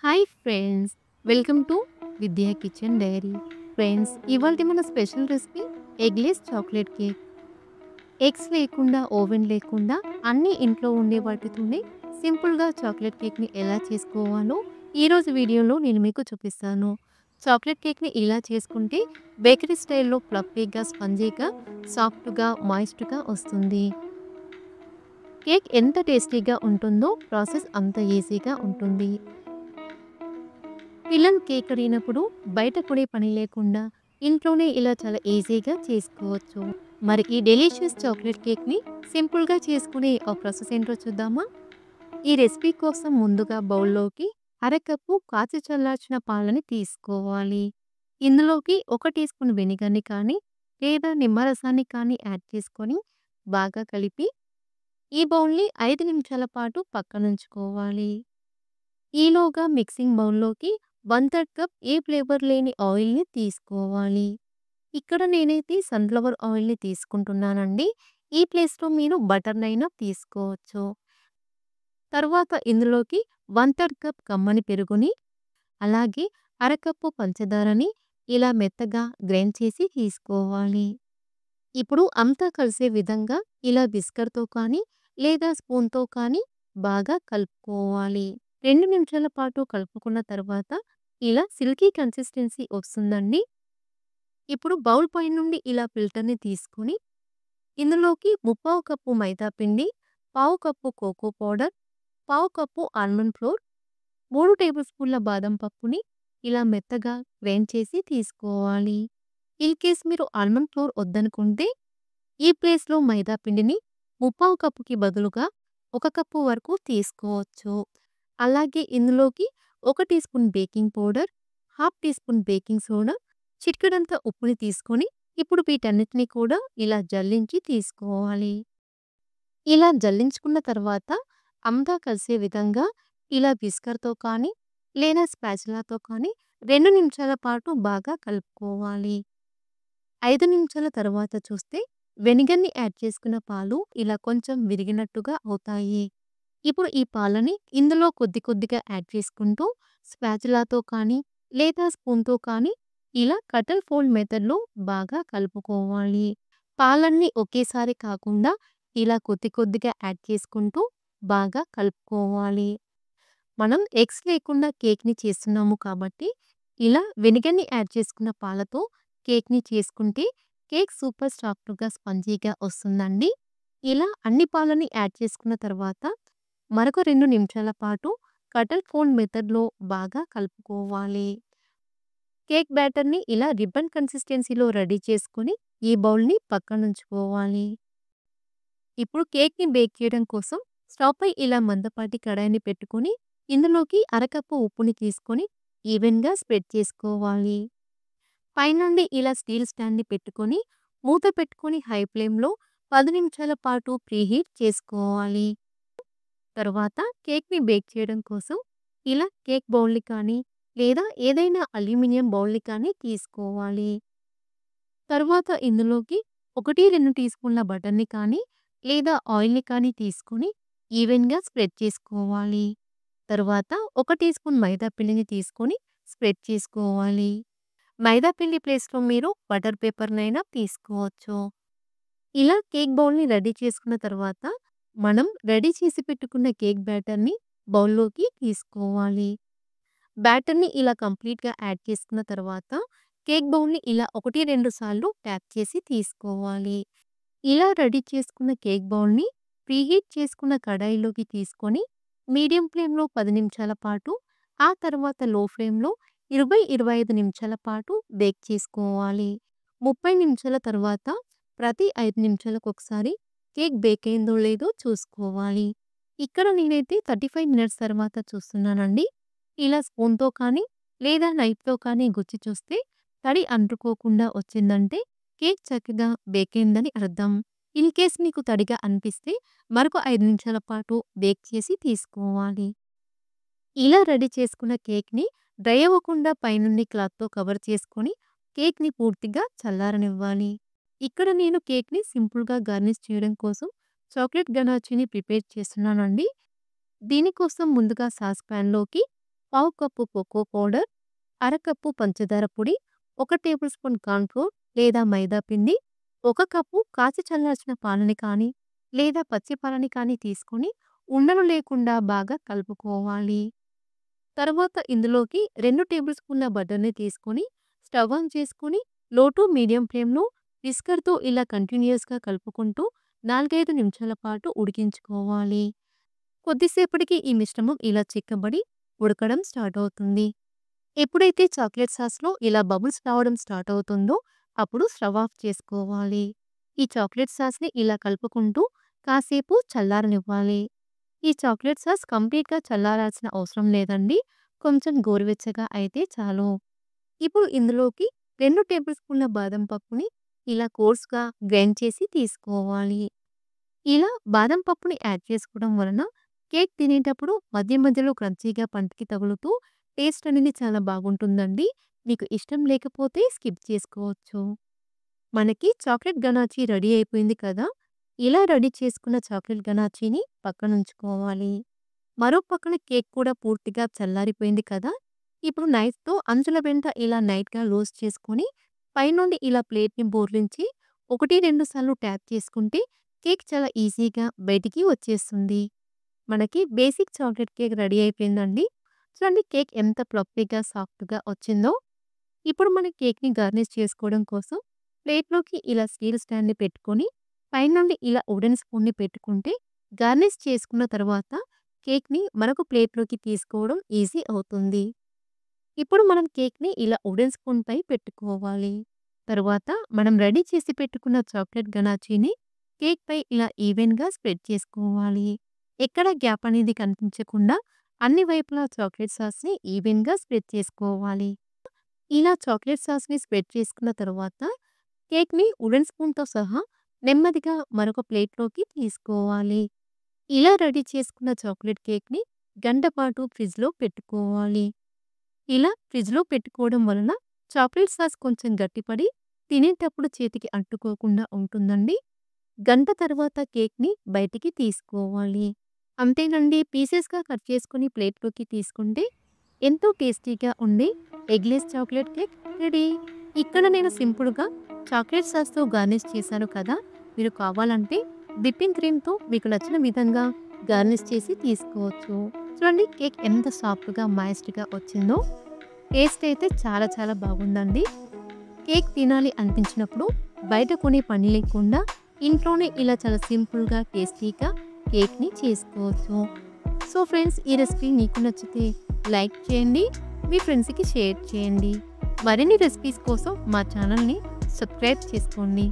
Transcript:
Hi friends, welcome to విద్యా kitchen dairy. Friends, ఇవాళ మన special recipe eggless chocolate cake. Eggs లేకుండా, oven లేకుండా అన్ని ఇంట్లో ఉండే వాటితోనే సింపుల్గా చాక్లెట్ కేక్ని ఎలా చేసుకోవాలో ఈరోజు వీడియోలో నేను మీకు చూపిస్తాను. చాక్లెట్ కేక్ని ఇలా చేసుకుంటే బేకరీ స్టైల్లో ఫ్లఫీగా, స్పంజీగా, సాఫ్ట్గా, మాయిస్ట్గా వస్తుంది. కేక్ ఎంత టేస్టీగా ఉంటుందో ప్రాసెస్ అంత ఈజీగా ఉంటుంది. పిల్లలు కేక్ అడిగినప్పుడు బయట కొనే పని లేకుండా ఇంట్లోనే ఇలా చాలా ఈజీగా చేసుకోవచ్చు. మరి ఈ డెలీషియస్ చాక్లెట్ కేక్ని సింపుల్గా చేసుకునే ఆ ప్రాసెస్ ఏంటో చూద్దామా? ఈ రెసిపీ కోసం ముందుగా బౌల్లోకి అరకప్పు కాచి చల్లార్చిన పాలని తీసుకోవాలి. ఇందులోకి 1 టీ స్పూన్ వెనిగర్ని కానీ లేదా నిమ్మరసాన్ని కానీ యాడ్ చేసుకొని బాగా కలిపి ఈ బౌల్ని 5 నిమిషాల పాటు పక్కనుంచుకోవాలి. ఈలోగా మిక్సింగ్ బౌల్లోకి 1/3 కప్ ఏ ఫ్లేవర్ లేని ఆయిల్ని తీసుకోవాలి. ఇక్కడ నేనైతే సన్‌ఫ్లవర్ ఆయిల్ని తీసుకుంటున్నానండి. ఈ ప్లేస్లో మీరు బటర్‌నైనా తీసుకోవచ్చు. తర్వాత ఇందులోకి 1/3 కప్ కమ్మని పెరుగుని, అలాగే అరకప్పు పంచదారని ఇలా మెత్తగా గ్రైండ్ చేసి తీసుకోవాలి. ఇప్పుడు అంతా కలిసే విధంగా ఇలా విస్కర్‌తో కానీ లేదా స్పూన్‌తో కానీ బాగా కలుపుకోవాలి. 2 నిమిషాల పాటు కలుపుకున్న తర్వాత ఇలా సిల్కీ కన్సిస్టెన్సీ వస్తుందండి. ఇప్పుడు బౌల్ పై నుండి ఇలా ఫిల్టర్‌ని తీసుకొని ఇందులోకి 3/4 కప్పు మైదా పిండి, పావు కప్పు కోకో పౌడర్, పావు కప్పు ఆల్మండ్ ఫ్లోర్, 3 టేబుల్ స్పూన్ల బాదం పప్పుని ఇలా మెత్తగా గ్రైండ్ చేసి తీసుకోవాలి. ఇన్ కేస్ మీరు ఆల్మండ్ ఫ్లోర్ వద్దనుకుంటే ఈ ప్లేస్‌లో మైదా పిండిని 3/4 కప్పుకి బదులుగా 1 కప్పు వరకు తీసుకోవచ్చు. అలాగే ఇందులోకి 1 teaspoon baking powder, half teaspoon baking soda, చిటికెడంత ఉప్పుని తీసుకొని ఇప్పుడు వీటన్నిటిని కూడా ఇలా జల్లించి తీసుకోవాలి. ఇలా జల్లించుకున్న తర్వాత అంతా కలిసే విధంగా ఇలా విస్కర్‌తో కానీ లేదా స్పాచులాతో కానీ 2 నిమిషాల పాటు బాగా కలుపుకోవాలి. 5 నిమిషాల తర్వాత చూస్తే వెనిగర్‌ని యాడ్ చేసుకున్న పాలు ఇలా కొంచెం విరిగినట్టుగా అవుతాయి. ఇప్పుడు ఈ పాలని ఇందులో కొద్ది కొద్దిగా యాడ్ చేసుకుంటూ స్పాచులాతో కానీ లేదా స్పూన్‌తో కానీ ఇలా కట్ అండ్ ఫోల్డ్ మెథడ్‌లో బాగా కలుపుకోవాలి. పాలన్నీ ఒకేసారి కాకుండా ఇలా కొద్ది కొద్దిగా యాడ్ చేసుకుంటూ బాగా కలుపుకోవాలి. మనం ఎగ్స్ లేకుండా కేక్‌ని చేస్తున్నాము కాబట్టి ఇలా వెనిగర్‌ని యాడ్ చేసుకున్న పాలతో కేక్‌ని చేసుకుంటే కేక్ సూపర్ సాఫ్ట్‌గా, స్పంజీగా వస్తుందండి. ఇలా అన్ని పాలని యాడ్ చేసుకున్న తర్వాత మరొక 2 నిమిషాల పాటు కట్ అండ్ ఫోల్డ్ మెథడ్‌లో బాగా కలుపుకోవాలి. కేక్ బ్యాటర్‌ని ఇలా రిబ్బన్ కన్సిస్టెన్సీలో రెడీ చేసుకొని ఈ బౌల్‌ని పక్కనుంచుకోవాలి. ఇప్పుడు కేక్‌ని బేక్ చేయడం కోసం స్టవ్ పై ఇలా మందపాటి కడాయిని పెట్టుకొని ఇందులోకి అరకప్పు ఉప్పుని తీసుకొని ఈవెన్‌గా స్ప్రెడ్ చేసుకోవాలి. పైనుండి ఇలా స్టీల్ స్టాండ్‌ని పెట్టుకొని మూత పెట్టుకొని హై ఫ్లేమ్‌లో 10 నిమిషాల పాటు ప్రీహీట్ చేసుకోవాలి. తరువాత కేక్‌ని బేక్ చేయడం కోసం ఇలా కేక్ బౌల్‌ని కానీ లేదా ఏదైనా అల్యూమినియం బౌల్‌ని కానీ తీసుకోవాలి. తరువాత ఇందులోకి 1, 2 టీ స్పూన్ల బటర్‌ని కానీ లేదా ఆయిల్‌ని కానీ తీసుకొని ఈవెన్‌గా స్ప్రెడ్ చేసుకోవాలి. తరువాత 1 టీ స్పూన్ మైదా పిండిని తీసుకొని స్ప్రెడ్ చేసుకోవాలి. మైదా పిండి ప్లేస్‌లో మీరు బటర్ పేపర్‌నైనా తీసుకోవచ్చు. ఇలా కేక్ బౌల్‌ని రెడీ చేసుకున్న తర్వాత మనం రెడీ చేసి పెట్టుకున్న కేక్ బ్యాటర్‌ని బౌల్‌లోకి తీసుకోవాలి. బ్యాటర్‌ని ఇలా కంప్లీట్‌గా యాడ్ చేసుకున్న తర్వాత కేక్ బౌల్‌ని ఇలా 1, 2 సార్లు ట్యాప్ చేసి తీసుకోవాలి. ఇలా రెడీ చేసుకున్న కేక్ బౌల్‌ని ప్రీహీట్ చేసుకున్న కడాయిలోకి తీసుకొని మీడియం ఫ్లేమ్‌లో 10 నిమిషాల పాటు, ఆ తర్వాత లో ఫ్లేమ్‌లో 20, 25 నిమిషాల పాటు బేక్ చేసుకోవాలి. 30 నిమిషాల తర్వాత ప్రతి 5 నిమిషాలకొకసారి కేక్ బేక్ అయిందో లేదో చూసుకోవాలి. ఇక్కడ నేనైతే 35 మినిట్స్ తర్వాత చూస్తున్నానండి. ఇలా స్పూన్‌తో కానీ లేదా నైఫ్‌తో కానీ గుచ్చి చూస్తే తడి అంటుకోకుండా వచ్చిందంటే కేక్ చక్కగా బేక్ అయిందని అర్థం. ఇన్ కేస్ మీకు తడిగా అనిపిస్తే మరొక 5 నిమిషాల పాటు బేక్ చేసి తీసుకోవాలి. ఇలా రెడీ చేసుకున్న కేక్‌ని డ్రై అవ్వకుండా పైనుండి క్లాత్‌తో కవర్ చేసుకొని కేక్‌ని పూర్తిగా చల్లారనివ్వాలి. ఇక్కడ నేను కేక్‌ని సింపుల్‌గా గార్నిష్ చేయడం కోసం చాక్లెట్ గనాచీని ప్రిపేర్ చేస్తున్నానండి. దీనికోసం ముందుగా సాస్ పాన్‌లోకి పావు కప్పు కోకో పౌడర్, అరకప్పు పంచదార పొడి, 1 టేబుల్ స్పూన్ కార్న్ ఫ్లోర్ లేదా మైదా పిండి, 1 కప్పు కాచి చల్లార్చిన పాలని కానీ లేదా పచ్చి పాలని కానీ తీసుకొని ఉండలు లేకుండా బాగా కలుపుకోవాలి. తర్వాత ఇందులోకి 2 టేబుల్ స్పూన్ల బటర్‌ని తీసుకొని స్టవ్ ఆన్ చేసుకొని లో టు మీడియం ఫ్లేమ్‌లో విస్కర్‌తో ఇలా కంటిన్యూయస్‌గా కలుపుకుంటూ 4, 5 నిమిషాల పాటు ఉడికించుకోవాలి. కొద్దిసేపటికి ఈ మిశ్రమం ఇలా చిక్కబడి ఉడకడం స్టార్ట్ అవుతుంది. ఎప్పుడైతే చాక్లెట్ సాస్‌లో ఇలా బబుల్స్ రావడం స్టార్ట్ అవుతుందో అప్పుడు స్టవ్ ఆఫ్ చేసుకోవాలి. ఈ చాక్లెట్ సాస్‌ని ఇలా కలుపుకుంటూ కాసేపు చల్లారనివ్వాలి. ఈ చాక్లెట్ సాస్ కంప్లీట్‌గా చల్లారాల్సిన అవసరం లేదండి. కొంచెం గోరువెచ్చగా అయితే చాలు. ఇప్పుడు ఇందులోకి 2 టేబుల్ స్పూన్ల బాదం పప్పుని ఇలా కోర్స్‌గా గ్రైండ్ చేసి తీసుకోవాలి. ఇలా బాదం పప్పుని యాడ్ చేసుకోవడం వలన కేక్ తినేటప్పుడు మధ్య మధ్యలో క్రంచీగా పంటికి తగులుతూ టేస్ట్ అనేది చాలా బాగుంటుందండి. మీకు ఇష్టం లేకపోతే స్కిప్ చేసుకోవచ్చు. మనకి చాక్లెట్ గనాచీ రెడీ అయిపోయింది కదా! ఇలా రెడీ చేసుకున్న చాక్లెట్ గనాచీని పక్కనుంచుకోవాలి. మరో పక్కన కేక్ కూడా పూర్తిగా చల్లారిపోయింది కదా! ఇప్పుడు నైఫ్‌తో అంచుల వెంట ఇలా లైట్‌గా రోస్ట్ చేసుకొని పైనుండి ఇలా ప్లేట్‌ని బోర్లించి 1, 2 సార్లు ట్యాప్ చేసుకుంటే కేక్ చాలా ఈజీగా బయటికి వచ్చేస్తుంది. మనకి బేసిక్ చాక్లెట్ కేక్ రెడీ అయిపోయిందండి. చూడండి కేక్ ఎంత ఫ్లఫీగా, సాఫ్ట్‌గా వచ్చిందో. ఇప్పుడు మన కేక్‌ని గార్నిష్ చేసుకోవడం కోసం ప్లేట్‌లోకి ఇలా స్టీల్ స్టాండ్‌ని పెట్టుకొని పైనుండి ఇలా వుడెన్ స్పూన్‌ని పెట్టుకుంటే గార్నిష్ చేసుకున్న తర్వాత కేక్‌ని మరొక ప్లేట్‌లోకి తీసుకోవడం ఈజీ అవుతుంది. ఇప్పుడు మనం కేక్‌ని ఇలా వుడెన్ స్పూన్‌పై పెట్టుకోవాలి. తరువాత మనం రెడీ చేసి పెట్టుకున్న చాక్లెట్ గనాచీని కేక్‌పై ఇలా ఈవెన్‌గా స్ప్రెడ్ చేసుకోవాలి. ఎక్కడ గ్యాప్ అనేది కనిపించకుండా అన్ని వైపులా చాక్లెట్ సాస్‌ని ఈవెన్‌గా స్ప్రెడ్ చేసుకోవాలి. ఇలా చాక్లెట్ సాస్‌ని స్ప్రెడ్ చేసుకున్న తరువాత కేక్‌ని వుడెన్ స్పూన్‌తో సహా నెమ్మదిగా మరొక ప్లేట్‌లోకి తీసుకోవాలి. ఇలా రెడీ చేసుకున్న చాక్లెట్ కేక్‌ని గంట పాటు ఫ్రిడ్జ్‌లో పెట్టుకోవాలి. ఇలా ఫ్రిడ్జ్‌లో పెట్టుకోవడం వలన చాక్లెట్ సాస్ కొంచెం గట్టిపడి తినేటప్పుడు చేతికి అంటుకోకుండా ఉంటుందండి. గంట తర్వాత కేక్‌ని బయటికి తీసుకోవాలి. అంతేనండి. పీసెస్‌గా కట్ చేసుకొని ప్లేట్‌లోకి తీసుకుంటే ఎంతో టేస్టీగా ఉండే ఎగ్‌లెస్ చాక్లెట్ కేక్ రెడీ. ఇక్కడ నేను సింపుల్‌గా చాక్లెట్ సాస్‌తో గార్నిష్ చేశాను కదా! మీరు కావాలంటే విప్పింగ్ క్రీమ్‌తో మీకు నచ్చిన విధంగా గార్నిష్ చేసి తీసుకోవచ్చు. చూడండి కేక్ ఎంత సాఫ్ట్‌గా, మాయిస్ట్‌గా వచ్చిందో. టేస్ట్ అయితే చాలా చాలా బాగుందండి. కేక్ తినాలి అనిపించినప్పుడు బయట కొనే పని లేకుండా ఇంట్లోనే ఇలా చాలా సింపుల్‌గా, టేస్టీగా కేక్‌ని చేసుకోవచ్చు. సో ఫ్రెండ్స్ ఈ రెసిపీ మీకు నచ్చితే లైక్ చేయండి. మీ ఫ్రెండ్స్‌కి షేర్ చేయండి. మరిన్ని రెసిపీస్ కోసం మా ఛానల్‌ని సబ్స్క్రైబ్ చేసుకోండి.